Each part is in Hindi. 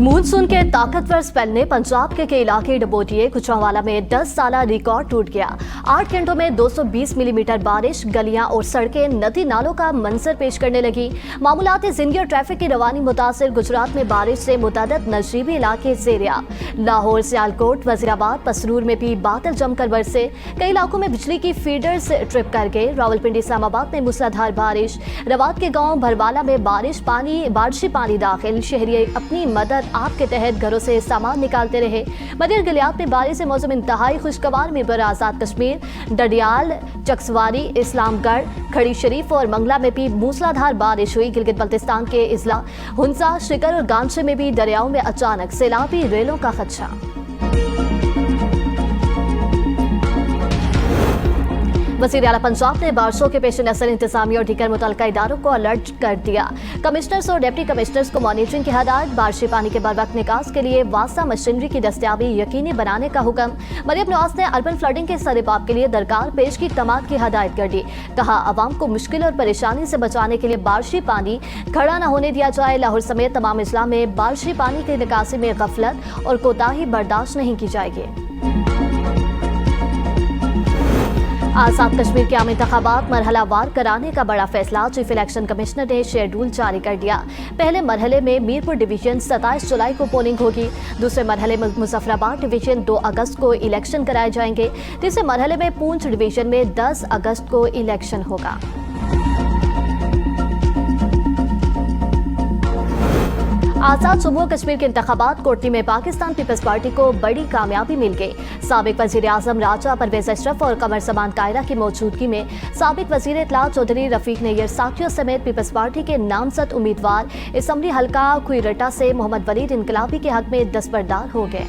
मानसून के ताकतवर स्पेल ने पंजाब के कई इलाके डुबो दिए। गुजरांवाला में 10 साला रिकॉर्ड टूट गया। 8 घंटों में 220 मिलीमीटर बारिश, गलियां और सड़कें नदी नालों का मंजर पेश करने लगी। मामूलाती जिंदगी और ट्रैफिक की रवानी मुतासिर। गुजरात में बारिश से मुतअद्दिद नजीबी इलाके ज़ेर-ए-आब। लाहौर, सियालकोट, वजीराबाद, पसरूर में भी बादल जमकर बरसे। कई इलाकों में बिजली की फीडर्स ट्रिप कर गए। रावलपिंडी, इस्लामाबाद में मूसलाधार बारिश। रवात के गांव भरवाला में बारिशी पानी दाखिल। शहरी अपनी मदद आप के तहत घरों से सामान निकालते रहे। मदीर गलियात में बारिश से मौसम इंतहाई खुशगवार। में बर आजाद कश्मीर, डडियाल, चकसवारी, इस्लामगढ़, खड़ी शरीफ और मंगला में भी मूसलाधार बारिश हुई। गिलगित बल्तिस्तान के इजला, हुंसा, शिकर और गांचे में भी दरियाओं में अचानक सैलाबी रेलों का खदशा। वज़ीर आला पंजाब ने बारिशों के पेश नज़र इंतजामिया और दीगर मुतल्लिका इदारों को अलर्ट कर दिया। कमिश्नर्स और डिप्टी कमिश्नर्स को मॉनिटरिंग की हदायत। बारिशी पानी के बरवक्त निकास के लिए वास्ता मशीनरी की दस्तियाबी यकीनी बनाने का हुक्म। मरियम नवाज ने अर्बन फ्लडिंग के सरेबाब के लिए दरकार पेश की तमाद की हदायत कर दी। कहा, आवाम को मुश्किल और परेशानी से बचाने के लिए बारिशी पानी खड़ा न होने दिया जाए। लाहौर समेत तमाम अजला में बारिशी पानी की निकासी में गफलत और कोताही बर्दाश्त नहीं की जाएगी। आजाद कश्मीर के आम इंतखाबात मरहलावार कराने का बड़ा फैसला। चीफ इलेक्शन कमिश्नर ने शेड्यूल जारी कर दिया। पहले मरहले में मीरपुर डिवीजन 27 जुलाई को पोलिंग होगी। दूसरे मरहले में मुजफ्फराबाद डिवीजन 2 अगस्त को इलेक्शन कराए जाएंगे। तीसरे मरहले में पूंछ डिवीजन में 10 अगस्त को इलेक्शन होगा। आजाद जम्मू कश्मीर के इंतखाबात कोटली में पाकिस्तान पीपल्स पार्टी को बड़ी कामयाबी मिल गई। साबिक वजीर आजम राजा परवेज अशरफ और कमर जमान कायरा की मौजूदगी में साबिक वजीर इत्तला चौधरी रफीक नैयर साथियों समेत पीपल्स पार्टी के नामजद उम्मीदवार असम्बली हल्का खुईरटा से मोहम्मद वलीद इनकलाबी के हक में दस्तबरदार हो गए।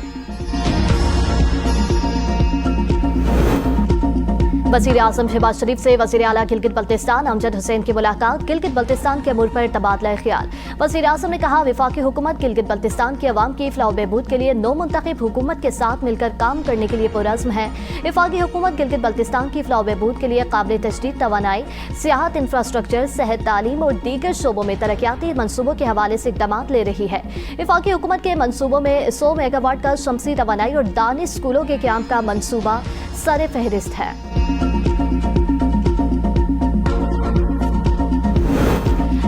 वज़ीर आज़म शहबाज शरीफ से वज़ीर आला गिलगित बल्तिस्तान अमजद हुसैन की मुलाकात। गिलगित बल्तिस्तान के अमूर पर तबादला ख्याल। वज़ीर आज़म ने कहा, वफाकी हुकूमत गिलगित बल्तिस्तान की अवाम की फलाह बहबूद के लिए नौ मुंतखब हुकूमत के साथ मिलकर काम करने के लिए पुरज़्म है। वफाकी हुकूमत गिलगित बल्तिस्तान की फलाह बहबूद के लिए काबिल तजदीद तवानाई, सियाहत, इंफ्रास्ट्रक्चर, सेहत, तालीम और दीगर शोबों में तरक्याती मनसूबों के हवाले से इक़दाम ले रही है। वफाकी हुकूमत के मनसूबों में 100 मेगावाट का शमसी तवानाई और दानिश स्कूलों के क़याम का मनसूबा सर फहरिस्त है।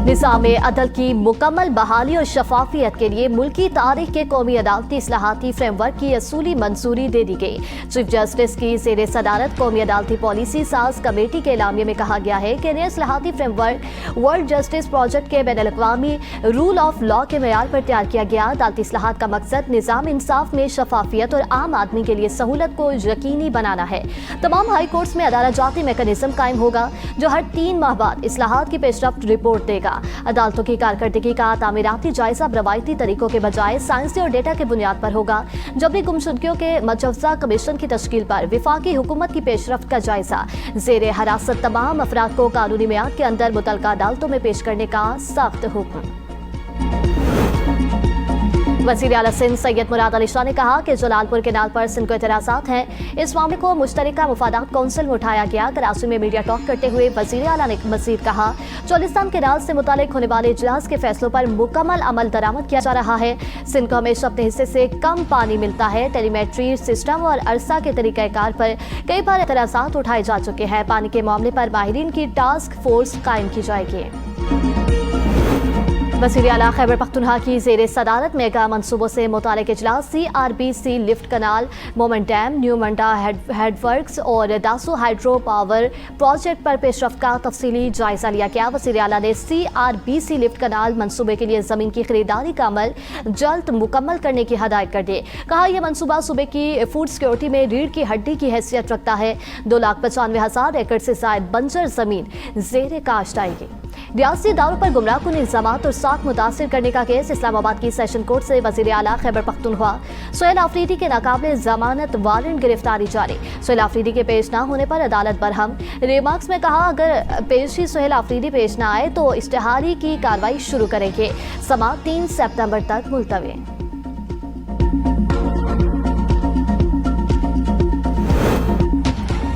निज़ाम अदल की मुकम्मल बहाली और शफाफियत के लिए मुल्की तारीख के कौमी अदालती इस्लाहाती फ्रेमवर्क की असूली मंजूरी दे दी गई। चीफ जस्टिस की ज़ेर सदारत कौमी अदालती पॉलिसी साज कमेटी के एलामिया में कहा गया है कि नया इस्लाहाती फ्रेमवर्क वर्ल्ड जस्टिस प्रोजेक्ट के बैनुल-अक़वामी रूल ऑफ लॉ के मेयार पर तैयार किया गया। अदालती इस्लाहात का मकसद निज़ाम इंसाफ में शफाफियत और आम आदमी के लिए सहूलत को यकीनी बनाना है। तमाम हाई कोर्ट्स में अदालत जाती मैकेनिज्म कायम होगा जो हर 3 माह बाद इस्लाहात की पेशरफ्त रिपोर्ट देगा। अदालतों की कारकर्दगी का तामीराती जायजा रवायती तरीकों के बजाय साइंसी और डेटा की बुनियाद पर होगा। जबरी गुमशुदगियों के मुजव्वज़ा कमीशन की तश्कील पर वफाकी हुकूमत की पेशरफ्त का जायजा। ज़ेर हरासत तमाम अफराद को कानूनी मियाद के अंदर मुतल्लिका अदालतों में पेश करने का सख्त हुक्म। वज़ीर आला सिंध सैयद मुराद अली शाह ने कहा कि जलालपुर केनाल पर सिंध को एतराज़ात हैं। इस मामले को मुश्तरका मुफादात कौंसिल में उठाया गया। कराची में मीडिया टॉक करते हुए वज़ीर आला ने मज़ीद कहा, चौलिस्तान केनाल से मुतालिक होने वाले इजलास के फैसलों पर मुकम्मल अमल दरामद किया जा रहा है। सिंध को हमेशा अपने हिस्से से कम पानी मिलता है। टेलीमेट्री सिस्टम और अरसा के तरीक़ाकार पर कई बार एतराज़ात उठाए जा चुके हैं। पानी के मामले पर माहिरीन की टास्क फोर्स कायम की जाएगी। वज़ीर आला खैबर पख्तूनख्वा की ज़ेर सदारत मेगा मनसूबों से मुतालिक इजलास CRBC लिफ्ट कनाल, मोमेंट डैम, न्यू मंडा हेडवर्क्स और दासो हाइड्रो पावर प्रोजेक्ट पर पेशरफ्त का तफसीली जायजा लिया गया। वज़ीर आला ने CRBC लिफ्ट कनाल मनसूबे के लिए ज़मीन की खरीदारी का अमल जल्द मुकम्मल करने की हदायत कर दी। कहा, यह मनसूबा सूबे की फूड सिक्योरिटी में रीढ़ की हड्डी की हैसियत रखता है। 2,95,000 एकड़ से ज़ायद बंजर ज़मीन ज़ेर काश्त आएगी। रियासती इदारों पर गुमराहकुन इल्ज़ामात और साख मुतासिर करने का केस। इस्लामाबाद की सेशन कोर्ट से वज़ीर आला खैबर पख्तूनख्वा सोहेल आफरीदी के नाकाबिल ज़मानत वारंट गिरफ्तारी जारी। सोहेल आफरीदी के पेश न होने पर अदालत बरहम। रिमार्क्स में कहा, अगर पेशी सोहेल आफरीदी पेश न आए तो इश्तिहारी की कार्रवाई शुरू करेंगे। समाअत 3 सितंबर तक मुलतवी।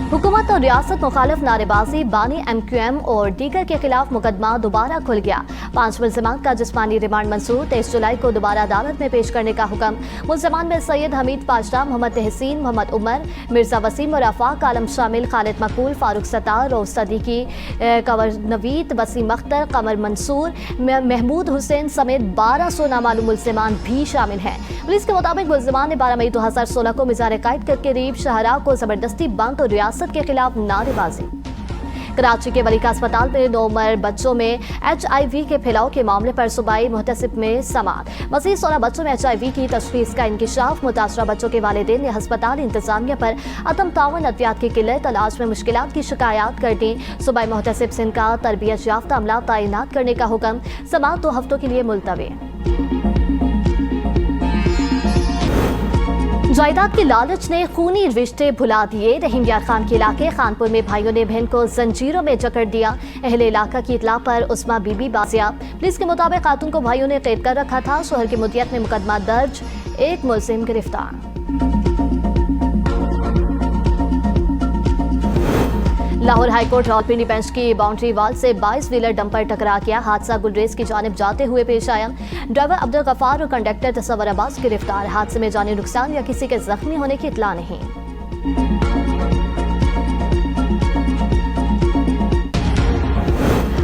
हुकूमत और रियासत मुखालिफ नारेबाजी, बानी MQM और दीगर के खिलाफ मुकदमा दोबारा खुल गया। 5 मुल्ज़िमान का जिस्मानी रिमांड मंसूर, 23 जुलाई को दोबारा अदालत में पेश करने का हुक्म। मुल्ज़िमान में सैयद हमीद पाशा, मोहम्मद तहसीन, मोहम्मद उमर, मिर्जा वसीम और आफाक आलम शामिल, खालिद मकबूल, फारूक सत्तार, रऊफ सदीकी, कंवर नवीद, वसीम अख्तर, कमर मंसूर, महमूद हुसैन समेत 1200 नामालूम मुल्ज़िमान भी शामिल हैं। पुलिस के मुताबिक मुल्ज़िमान ने 12 मई 2016 को मिज़ार कायद के करीब शाहराह को जबरदस्ती बंद और रियासत के खिलाफ नारेबाजी। कराची के वलीका अस्पताल में 9 उम्र बच्चों में HIV के फैलाव के मामले पर सूबाई मुहतसिब में समाअत। मज़ीद 16 बच्चों में HIV की तशख़ीस का इंकिशाफ। मुतासरा बच्चों के वालिदैन ने अस्पताल इंतजामिया पर अदम तावन, अद्वियात की किल्लत, इलाज में मुश्किलात की शिकायत कर दी। सूबाई मुहतसिब सिंध का तरबियत याफ्ता अमला तैनात करने का हुक्म। समाअत 2 हफ्तों के लिए मुलतवी। जायदाद के लालच ने खूनी रिश्ते भुला दिए। रहीम यार खान के इलाके खानपुर में भाइयों ने बहन को जंजीरों में जकड़ दिया। अहले इलाका की इतला पर उस्मा बीबी बाजियाब। पुलिस के मुताबिक खातून को भाइयों ने कैद कर रखा था। शोहर की मुद्दत में मुकदमा दर्ज, 1 मुल्जिम गिरफ्तार। लाहौर हाईकोर्ट रावलपिंडी बेंच की बाउंड्री वाल से 22 व्हीलर डंपर टकरा गया। हादसा गुलरेज की जानिब जाते हुए पेश आया। ड्राइवर अब्दुल गफ्फार और कंडक्टर तसव्वुर अब्बास गिरफ्तार। हादसे में जानी नुकसान या किसी के जख्मी होने की इत्तला नहीं।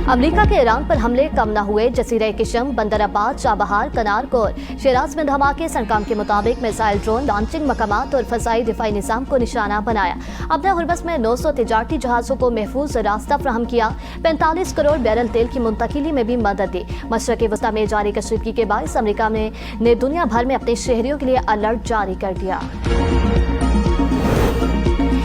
अमेरिका के ईरान पर हमले कम न हुए। जसीरा किशम, बंदराबाद, चाबहार, कनारकोर, शिराज में धमाके। सरकाम के मुताबिक मिसाइल, ड्रोन, लॉन्चिंग मकामात और फसाई दिफाई निज़ाम को निशाना बनाया। अपने हुर्बस में 900 तिजारती जहाज़ों को महफूज रास्ता फ्राहम किया। 45 करोड़ बैरल तेल की मुंतकिली में भी मदद दी। मशरक़ी वस्ता में जारी कशीदगी के बायस अमेरिका ने दुनिया भर में अपने शहरियों के लिए अलर्ट जारी कर दिया।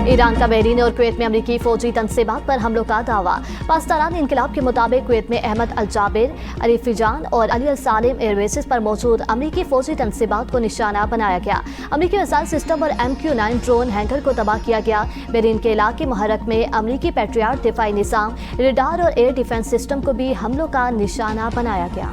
ईरान का बहरीन और कुवैत में अमरीकी फौजी तनसीबात पर हमलों का दावा। पाकिस्तान इनकलाब के मुताबिक कुवैत में अहमद अल जाबिर, अली फिजान और अली अल सालिम एयरबेसेस पर मौजूद अमरीकी फौजी तनसीबात को निशाना बनाया गया। अमरीकी मिसाइल सिस्टम और MQ-9 ड्रोन हैंगर को तबाह किया गया। बहरीन के इलाके मुहर्रक में अमरीकी पैट्रियट दिफाई निज़ाम, रडार और एयर डिफेंस सिस्टम को भी हमलों का निशाना बनाया गया।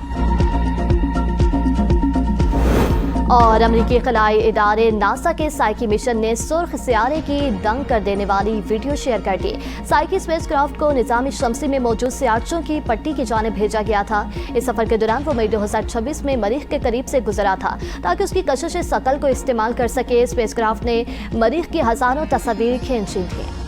और अमरीकी खलाई इदारे नासा के साइकी मिशन ने सुर्ख सियारे की दंग कर देने वाली वीडियो शेयर कर दी। साइकी स्पेसक्राफ्ट को निज़ाम शमसी में मौजूद सियारचों की पट्टी की जानिब भेजा गया था। इस सफर के दौरान वो मई 2026 में मरीख के करीब से गुजरा था ताकि उसकी कशिश सकल को इस्तेमाल कर सके। स्पेसक्राफ्ट ने मरीख की हज़ारों तस्वीरें खींची थी।